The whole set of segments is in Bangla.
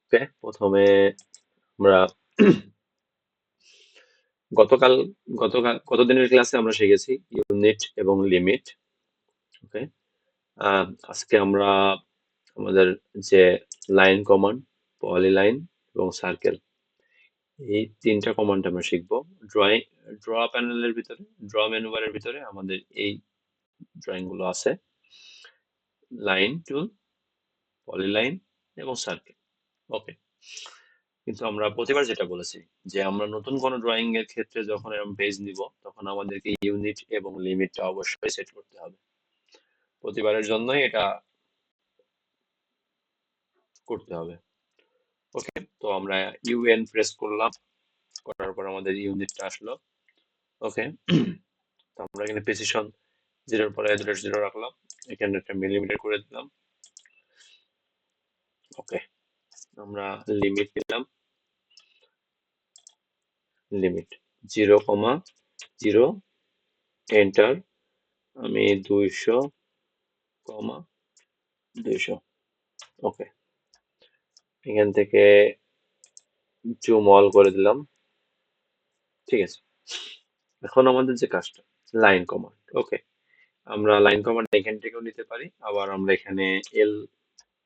ওকে, প্রথমে আমরা গতকাল গতকাল গত দিনের ক্লাসে আমরা শিখেছি ইউনিট এবং লিমিট। ওকে, আজকে আমরা আমাদের যে লাইন কমান্ড, পলিলাইন এবং সার্কেল, এই তিনটা কমান্ড আমরা শিখবো। ড্রয়িং ড্র প্যানেলের ভিতরে, ড্র মেনু বারের ভিতরে আমাদের এই ড্রয়িং গুলো আছে, লাইন টুল, পলিলাইন এবং সার্কেল। ওকে, কিন্তু আমরা প্রতিবার যেটা বলেছি যে আমরা নতুন কোনো ড্রয়িং এর ক্ষেত্রে যখন এরকম পেজ নিব তখন আমাদেরকে ইউনিট এবং লিমিটটা অবশ্যই সেট করতে হবে। প্রতিবারের জন্যই এটা করতে হবে। ওকে, তো আমরা ইউএন প্রেস করলাম, করার পর আমাদের ইউনিটটা আসলো। ওকে, তো আমরা এখানে প্রেসিশন 0 এর পরে -0 রাখলাম, এখানে একটা মিলিমিটার করে দিলাম। ওকে, আমরা লিমিট দিলাম, লিমিট 0,0, এন্টার। আমি 200,200। ওকে, এখান থেকে জুম অল করে দিলাম। ঠিক আছে, এখন আমাদের যে কাজটা, লাইন কমান্ড। ওকে, আমরা লাইন কমান্ড এখান থেকেও নিতে পারি, আবার আমরা এখানে এল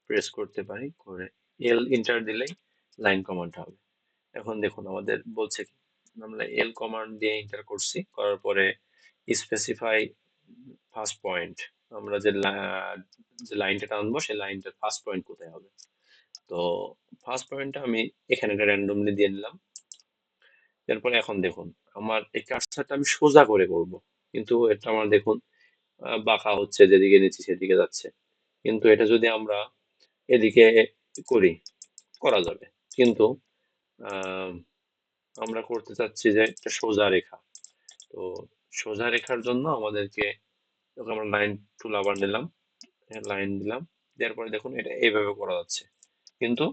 প্রেস করতে পারি, করে এল ইন্টার দিলেই লাইন কমান্ড হবে। এখন দেখুন আমাদের বলছে কি, আমরা এল কমান্ড দিয়ে এন্টার করছি, করার পরে স্পেসিফাই ফার্স্ট পয়েন্ট, আমরা যে লাইনটা টানবো সেই লাইনটার ফার্স্ট পয়েন্ট কোথায় হবে। তো ফার্স্ট পয়েন্টটা আমি এখানে র্যান্ডমলি দিয়ে নিলাম। এরপরে এখন দেখুন আমার এই কাজটা আমি সোজা করে করব, কিন্তু এটা আমার দেখুন বাঁকা হচ্ছে, যেদিকে নিচ্ছি সেদিকে যাচ্ছে। কিন্তু এটা যদি আমরা এদিকে করি, করা যাবে, কিন্তু আহ, আমরা করতে চাচ্ছি যে একটা সোজা রেখা। তো সোজা রেখার জন্য আমাদেরকে, আমরা লাইন টুল আবার নিলাম, লাইন দিলাম, দেওয়ার পরে দেখুন এটা এইভাবে করা যাচ্ছে। কিন্তু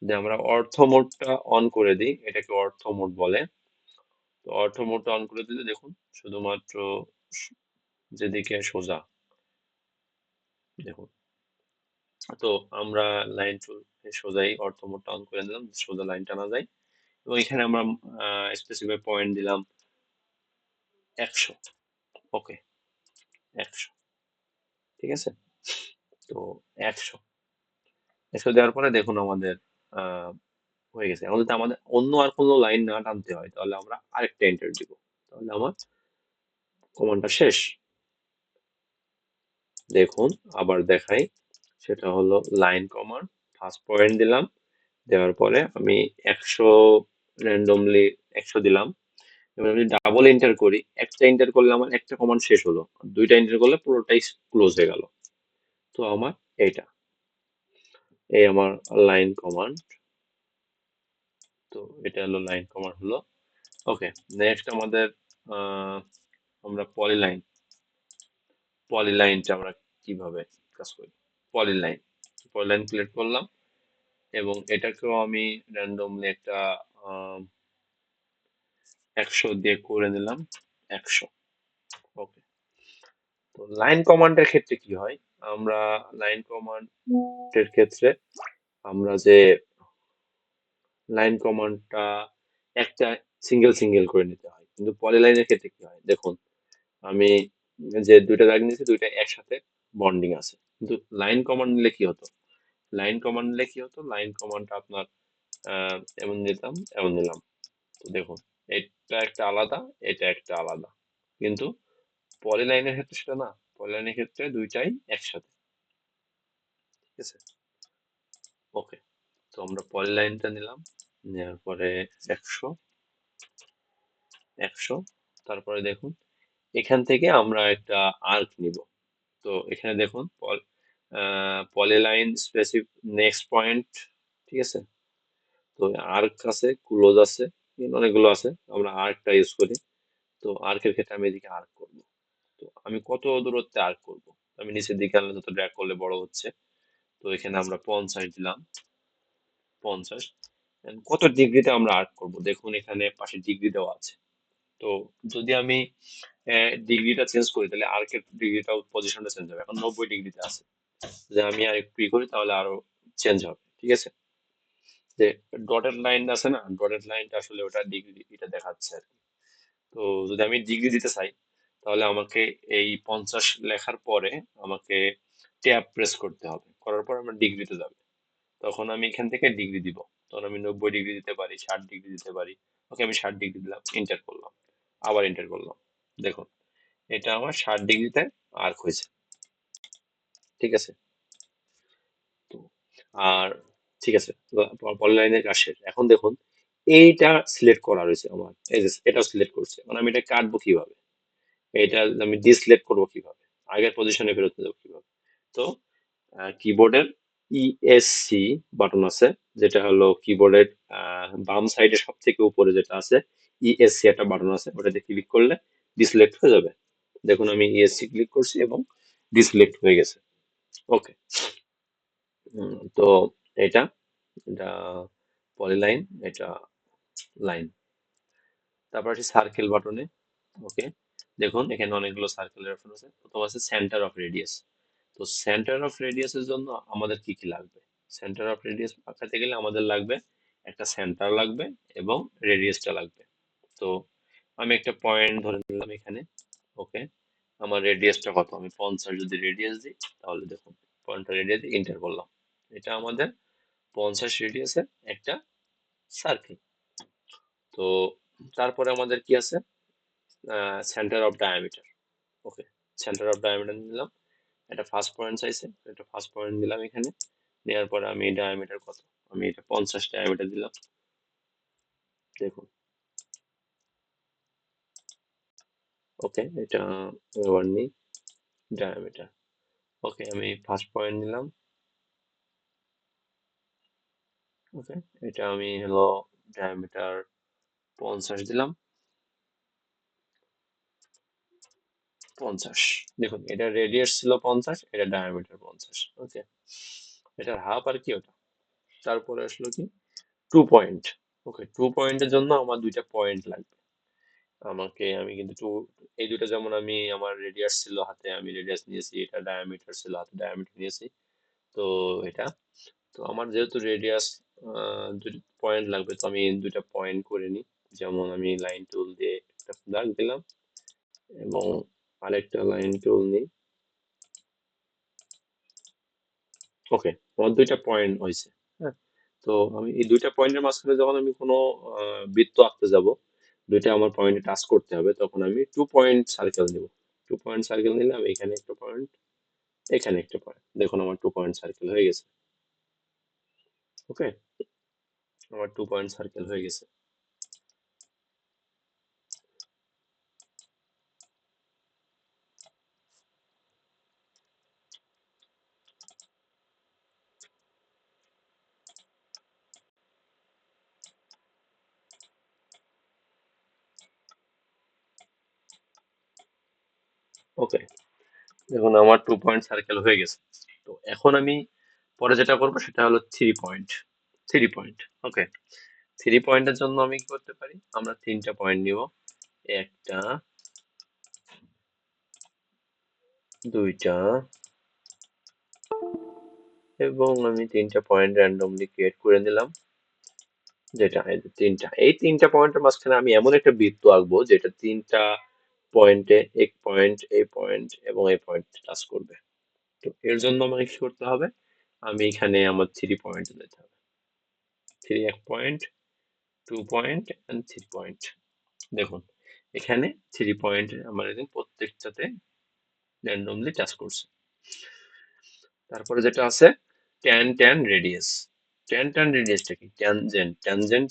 যদি আমরা অর্থ মোডটা অন করে দিই, এটাকে অর্থ মোড বলে, তো অর্থ মোডটা অন করে দিলে দেখুন শুধুমাত্র যেদিকে সোজা, দেখুন। তো আমরা লাইন টুল সোজাই অর্থ মোডটা অন করে দিলাম, সোজা লাইন টানা যায়। এবং এখানে আমরা স্পেসিফাই পয়েন্ট দিলাম 100। ওকে, 100, ঠিক আছে। তো 100 দেওয়ার পরে দেখুন আমাদের আহ হয়ে গেছে। এখন যদি আমাদের অন্য আর কোনো লাইন না টানতে হয় তাহলে আমরা আরেকটা এন্টার দিব, তাহলে আমার কমান্ডটা শেষ। দেখুন আবার দেখাই, সেটা হলো লাইন কমান্ড, ফার্স্ট পয়েন্ট দিলাম, দেওয়ার পরে আমি 100 র্যান্ডমলি 100 দিলাম। এবার আমি ডাবল এন্টার করি, একটা এন্টার করলে আমার একটা কমান্ড শেষ হলো, দুইটা এন্টার করলে পুরোটাই ক্লোজ হয়ে গেল। তো আমার এইটা, এই আমার লাইন কমান্ড। তো এটা হলো লাইন কমান্ড হলো। ওকে, নেক্সট আমাদের আহ, আমরা পলিলাইনটা আমরা কিভাবে কাজ করি। পলিলাইন পলিলাইন সিলেক্ট করলাম এবং এটাকেও আমি র্যান্ডমলি একটা 100 দিয়ে করে নিলাম, 100। ওকে, তো লাইন কমান্ডের ক্ষেত্রে কি হয়, আমরা লাইন কমান্ডের ক্ষেত্রে আমরা যে লাইন কমান্ডটা একটা সিঙ্গেল সিঙ্গেল করে নিতে হয়, কিন্তু পলিলাইনের ক্ষেত্রে কি হয় দেখুন, আমি যে দুইটা দাগ নিয়েছি দুইটা একসাথে বন্ডিং আছে। কিন্তু লাইন কমান্ড নিলে কি হতো, লাইন কমান্ডটা আপনার এমন নিলাম, এমন নিলাম, তো দেখুন এটা একটা আলাদা, এটা একটা আলাদা। কিন্তু পলিলাইনের ক্ষেত্রে সেটা না, পলিলাইনের ক্ষেত্রে দুইটাই একসাথে। ঠিক আছে, ওকে, তো আমরা পলিলাইনটা নিলাম, নেওয়ার পরে 100, 100। তারপরে দেখুন এখান থেকে আমরা একটা আর্ক নিব। তো এখানে দেখুন পলিলাইন স্পেসিফিক নেক্সট পয়েন্ট, ঠিক আছে। তো আর্ক আছে, ক্লোজ আছে, অনেকগুলো আছে, আমরা আর্কটা ইউজ করি। তো আর্কের ক্ষেত্রে আমি এদিকে আর্ক করব। তো আমি কত দূরত্বে আর্ক করব, আমি নিচের দিকে আনলে যত ড্র্যাগ করলে বড় হচ্ছে। তো এখানে আমরা 50 দিলাম, 50। কত ডিগ্রিতে আমরা আর্ক করব, দেখুন এখানে পাশে ডিগ্রি দেওয়া আছে। তো যদি আমি ডিগ্রিটা চেঞ্জ করি তাহলে আর্কের ডিগ্রিটাও পজিশনটা চেঞ্জ হবে, এখন 90 ডিগ্রিতে আছে। যদি আমি আর একটু করি তাহলে আরো চেঞ্জ হবে, ঠিক আছে? যে ডটেড লাইন আছে না, ডটেড লাইনটা আসলে ওটা ডিগ্রি এটা দেখাচ্ছে আর কি। তো যদি আমি ডিগ্রি দিতে চাই তাহলে আমাকে এই 50 লেখার পরে আমাকে ট্যাব প্রেস করতে হবে, করার পর আমার ডিগ্রিতে যাবে। তখন আমি এখান থেকে ডিগ্রি দিব। তখন আমি 90 ডিগ্রি দিতে পারি, 60 ডিগ্রি দিতে পারি। ওকে, আমি 60 ডিগ্রি দিলাম, এন্টার করলাম, আবার এন্টার করলাম। দেখুন, এটা আমার 60 ডিগ্রিতে আর্ক হয়েছে, ঠিক আছে? তো আর ঠিক আছে, পলিলাইনের কাজ শেষ। এখন দেখুন, এইটা সিলেক্ট করা রয়েছে আমার, এই যে এটাও সিলেক্ট করছে, মানে আমি এটা কাটবো কিভাবে, এটা আমি ডিসলেক্ট করবো কিভাবে, আগের পজিশনে ফেরত দেবো কিভাবে? তো কিবোর্ডের ইএসসি বাটন আছে, যেটা হলো কিবোর্ডের বাম সাইডে সব থেকে উপরে যেটা আছে, ইএসসি একটা বাটন আছে, ওটাতে ক্লিক করলে ডিসলেক্ট হয়ে যাবে। দেখুন, আমি ইএসসি ক্লিক করছি এবং ডিসলেক্ট হয়ে গেছে। ওকে, তো এটা এটা পলিলাইন, এটা লাইন। তারপর আছে সার্কেল বাটনে। ওকে, দেখুন এখানে অনেকগুলো সার্কেলের অপশন আছে। প্রথম আছে সেন্টার অফ রেডিয়াস। তো সেন্টার অফ রেডিয়াসের জন্য আমাদের কি কি লাগবে? সেন্টার অফ রেডিয়াস আঁকাতে গেলে আমাদের লাগবে একটা সেন্টার লাগবে এবং রেডিয়াসটা লাগবে। তো আমি একটা পয়েন্ট ধরে নিলাম এখানে। ওকে, আমার রেডিয়াসটা কত? আমি 50 যদি রেডিয়াস দিই তাহলে দেখুন, পয়েন্টটা রেডিয়াস দিয়ে এন্টার করলাম। এটা আমাদের 50 রেডিয়াসের একটা সার্কেল। তো তারপরে আমাদের কি আছে? Centre of diameter. Okay, centre of diameter নিলাম। এটা ফার্স্ট পয়েন্ট চাইছে, এটা ফার্স্ট পয়েন্ট দিলাম এখানে। দেওয়ার পরে আমি ডায়ামিটার কত? আমি এটা 50 ডায়ামিটার দিলাম। দেখুন, ওকে, এটা এবার নিই ডায়ামিটার। ওকে, আমি ফার্স্ট পয়েন্ট নিলাম। ওকে, এটা আমি হলো ডায়ামিটার 50 দিলাম। 50, দেখুন এটা রেডিয়াস ছিল 50, এটা ডায়ামিটার 50। ওকে, এটার হাফ আর কি ওটা। তারপরে আসলো কি, 2 পয়েন্ট। ওকে, 2 পয়েন্টের জন্য আমার দুইটা পয়েন্ট লাগবে। আমি কিন্তু এই দুটো, যেমন আমি আমার রেডিয়াস ছিল হাতে, আমি রেডিয়াস নিয়েছি, এটা ডায়ামিটার ছিল হাতে, ডায়ামিটার নিয়েছি। তো এটা, তো আমার যেহেতু রেডিয়াস দুটো পয়েন্ট লাগবে, তো আমি দুইটা পয়েন্ট করে নিই। যেমন আমি লাইন টুল দিয়ে একটা দাগ দিলাম এবং আরেকটা লাইন টুল নিই। ওকে, আমার দুইটা পয়েন্ট হয়েছে। হ্যাঁ, তো আমি এই দুইটা পয়েন্টের মাঝখানে যখন আমি কোনো বৃত্ত আঁকতে যাব, দুইটা আমার পয়েন্টে টাচ করতে হবে, তখন আমি 2 পয়েন্ট সার্কেল নিব। 2 পয়েন্ট সার্কেল নিলাম, এখানে একটা পয়েন্ট, এখানে একটা পয়েন্ট। দেখুন, আমার 2 পয়েন্ট সার্কেল হয়ে গেছে। ওকে, আমার 2 পয়েন্ট সার্কেল হয়ে গেছে। ওকে, দেখুন আমার 2 পয়েন্ট সার্কেল হয়ে গেছে। তো এখন আমি পরে যেটা করবো সেটা হলো 3 পয়েন্ট। 3 পয়েন্ট। ওকে, 3 পয়েন্টের জন্য আমি কি করতে পারি? আমরা তিনটা পয়েন্ট নিব, একটা, দুইটা, এবং আমি তিনটা পয়েন্ট র্যান্ডমলি ক্রিয়েট করে নিলাম। যেটা এই যে তিনটা, এই তিনটা পয়েন্টের মাঝখানে আমি এমন একটা বৃত্ত আঁকবো যেটা তিনটা পয়েন্টে, এক পয়েন্ট, এই পয়েন্ট এবং এই পয়েন্ট টাচ করবে। তো এর জন্য আমাকে কি করতে হবে? আমি এখানে আমার 3 পয়েন্ট দিতে হবে। এক পয়েন্ট, 2 পয়েন্ট এন্ড 3 পয়েন্ট। দেখুন, এখানে 3 পয়েন্ট আমার এখানে প্রত্যেকটাতে র্যান্ডমলি টাচ করছে। তারপরে যেটা আছে, ট্যান রেডিয়াস। ট্যান রেডিয়াসটা কি? Tangent, tangent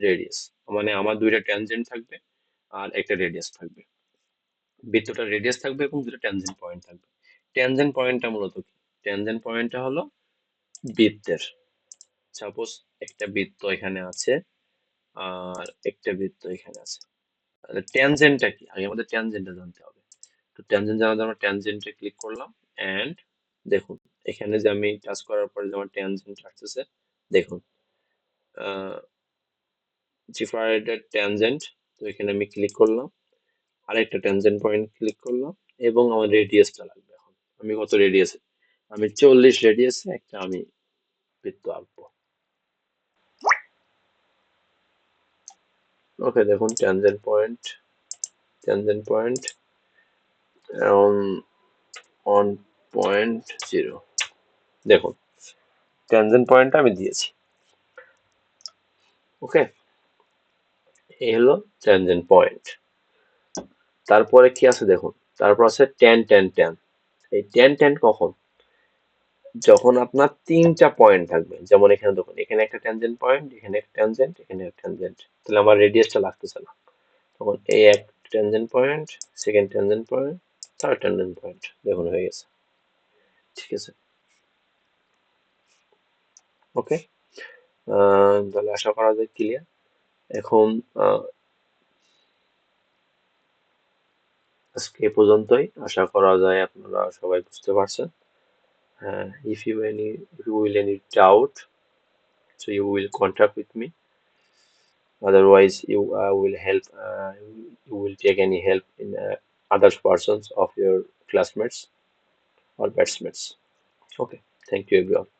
radius. মানে আমার দুইটা ট্যানজেন্ট থাকবে আর একটা রেডিয়াস থাকবে। বৃত্তটার রেডিয়াস থাকবে এবং দুটো ট্যানজেন্ট পয়েন্ট থাকবে। ট্যানজেন্ট পয়েন্টটা মূলত কি? ট্যানজেন্ট পয়েন্টটা হলো বৃত্তের, সাপোজ একটা বৃত্ত এখানে আছে আর একটা বৃত্ত এখানে আছে। তাহলে ট্যানজেন্টটা কি? আগে আমাদের ট্যানজেন্টটা জানতে হবে। তো ট্যানজেন্ট জানার জন্য ট্যানজেন্টে ক্লিক করলাম এন্ড দেখুন, এখানে যে আমি টাচ করার পরে যে আমার ট্যানজেন্ট আসতেছে, দেখুন জিফারেটেড ট্যানজেন্ট। তো এখানে আমি ক্লিক করলাম, আরেকটা ট্যানজেন্ট পয়েন্ট ক্লিক করলাম এবং আমার রেডিয়াসটা লাগবে। এখন আমি কত রেডিয়াসে? আমি 40 রেডিয়াসে একটা আমি বৃত্ত আঁকবো। ওকে, দেখুন ট্যানজেন্ট পয়েন্ট অ্যারাউন্ড 1.0। দেখুন ট্যানজেন্ট পয়েন্টটা আমি দিয়েছি। ওকে, এই হলো ট্যানজেন্ট পয়েন্ট। তারপরে কি আছে দেখুন, তারপর আছে ট্যান। এই ট্যান কখন? যখন আপনার 3টা পয়েন্ট থাকবে, যেমন এখানে দেখুন, এখানে একটা ট্যানজেন্ট পয়েন্ট, এখানে একটা ট্যানজেন্ট, এখানে একটা ট্যানজেন্ট, তাহলে আমার রেডিয়াসটা লাগতেছে না। তখন এই এক tangent point, second tangent point, third tangent point, দেখুন হয়ে গেছে। ঠিক আছে, ওকে। তাহলে আশা করা যায় ক্লিয়ার। এখন আজকে এ পর্যন্তই। আশা করা যায় আপনারা সবাই বুঝতে পারছেন। If you will any doubt, so you will contact with me. Otherwise, you will take any help in other persons of your classmates or batchmates. Okay, thank you everyone.